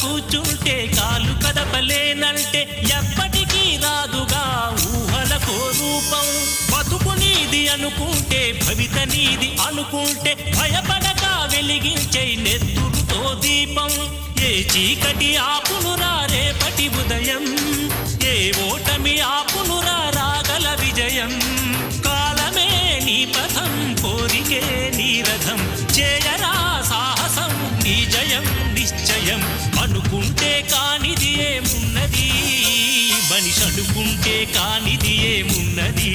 కూర్చుంటే కాలు కదపలేనంటే ఎప్పటికీ రాదుగా ఊహలకో రూపం. బతుకు నీది అనుకుంటే భవిత నీది అనుకుంటే భయపడక వెలిగించే నెత్తురుతో దీపం. ఏ చీకటి ఆపునురా రేపటి ఉదయం, ఏ ఓటమి ఆపునురా రాగల విజయం. కాలమే నీ పథం, కోరికే నీ రథం, చేయరా సాహసం నీ జయం నిశ్చయం. అనుకుంటే కానిది ఏమున్నది, మనిషి అనుకుంటే కానిది ఏమున్నది.